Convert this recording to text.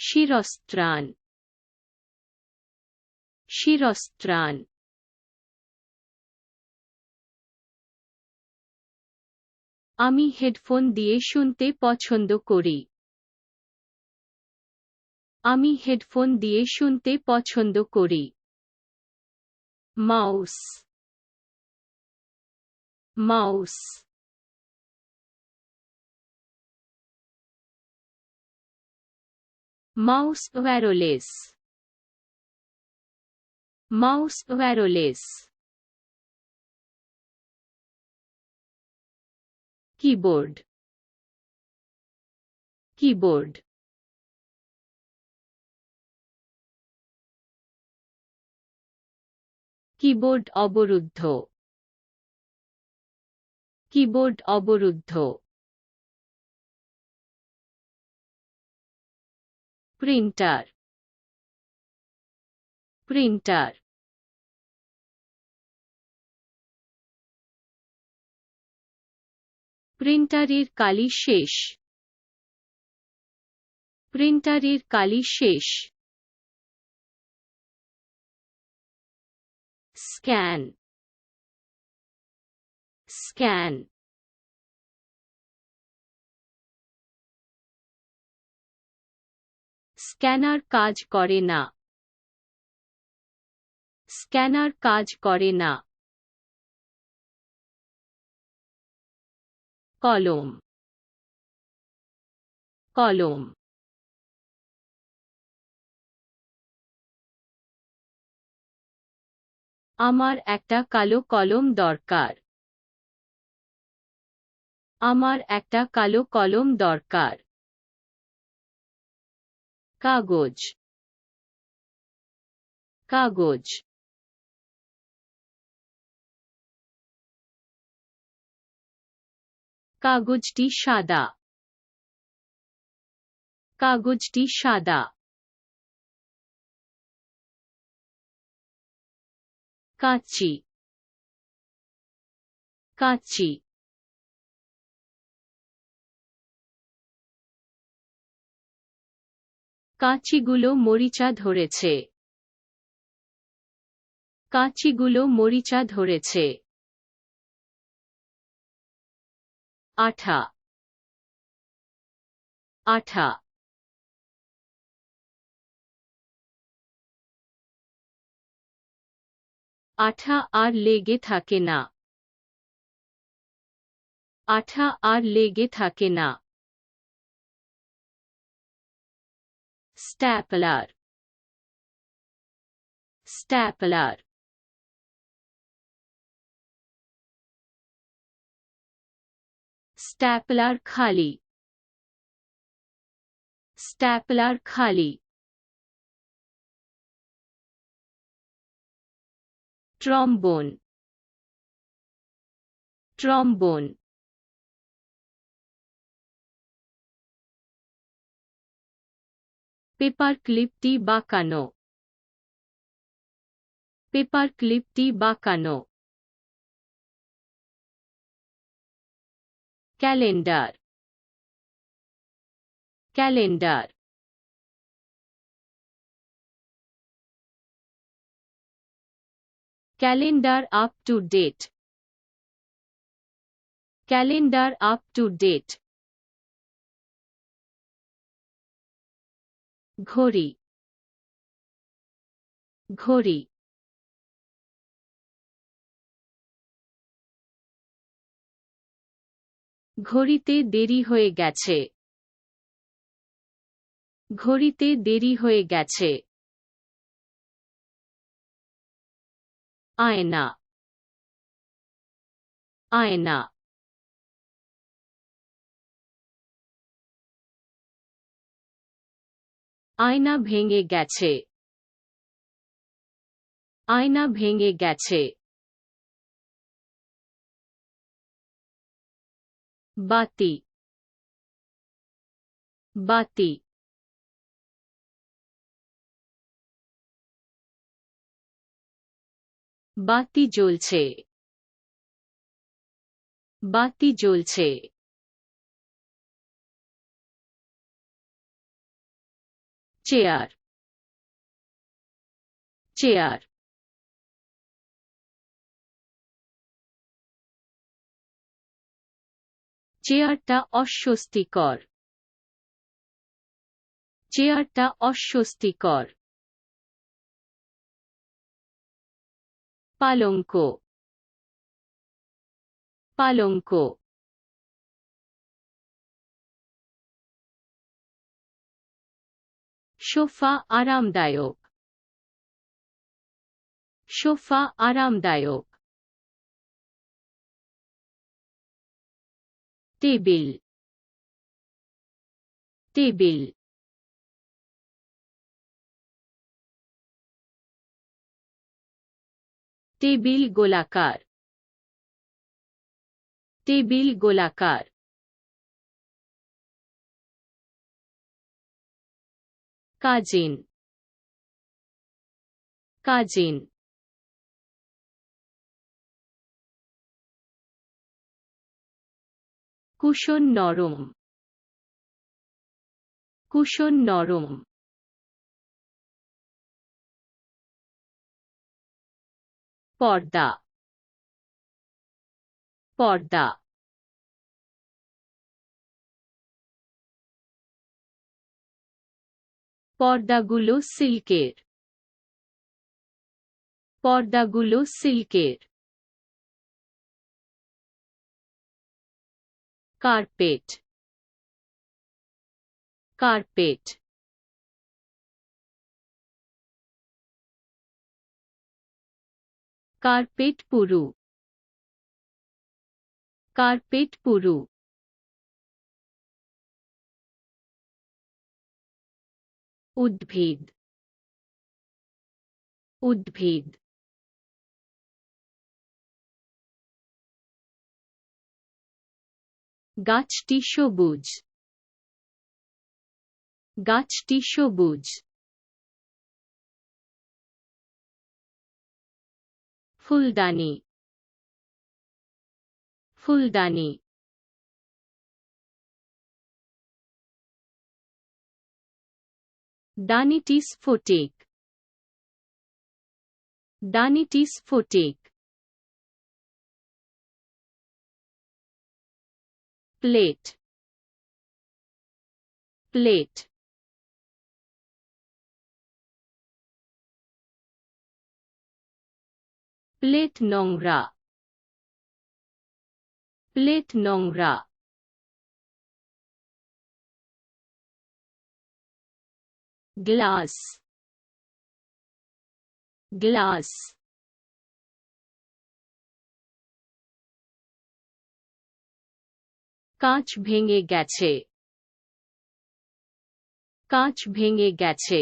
শিরস্ত্রাণ শিরস্ত্রাণ আমি হেডফোন দিয়ে শুনতে পছন্দ করি আমি হেডফোন দিয়ে শুনতে পছন্দ করি mouse mouse mouse wireless mouse wireless keyboard keyboard keyboard অবরুদ্ধ কিবোর্ড অবরুদ্ধ প্রিন্টার প্রিন্টার প্রিন্টারের কালি শেষ প্রিন্টারের কালি শেষ স্ক্যান স্ক্যান স্ক্যানার কাজ করে না স্ক্যানার কাজ করে না কলম কলম আমার একটা কালো কলম দরকার আমার একটা কালো কলম দরকার কাগজ কাগজ কাগজটি সাদা কাগজটি সাদা কাঁচি কাঁচি কাঁচিগুলো মরিচা ধরেছে কাঁচিগুলো মরিচা ধরেছে আঠা আঠা আঠা আর লেগে থাকে না আঠা আর লেগে থাকে না স্ট্যাপলার স্ট্যাপলার স্ট্যাপলার খালি স্ট্যাপলার খালি ট্রম্বোন ট্রম্বোন পেপারক্লিপটি বাঁকানো পেপারক্লিপটি বাঁকানো calendar calendar calendar up to date calendar up to date ঘড়ি ঘড়ি ঘড়িতে দেরি হয়ে গেছে ঘড়িতে দেরি হয়ে গেছে আয়না আয়না আয়না ভেঙে গেছে আয়না ভেঙে গেছে বাতি বাতি বাতি জ্বলছে বাতি জ্বলছে চেয়ার চেয়ার চেয়ারটা অস্বস্তিকর চেয়ারটা অস্বস্তিকর পালঙ্ক পালঙ্ক সোফা আরামদায়ক সোফা আরামদায়ক টেবিল টেবিল টেবিল গোলাকার টেবিল গোলাকার কাজিন কাজিন কুশন নরম কুশন নরম পর্দা পর্দা পর্দাগুলো সিল্কের পর্দাগুলো সিল্কের কার্পেট কার্পেট কার্পেট পুরু কার্পেট পুরু উদ্ভিদ উদ্ভিদ গাছটি সবুজ গাছটি সবুজ ফুলদানি ফুলদানি দানিটি স্ফটিক দানিটি স্ফটিক প্লেট প্লেট প্লেট নোংরা প্লেট নোংরা গ্লাস গ্লাস কাঁচ ভেঙে গেছে কাঁচ ভেঙে গেছে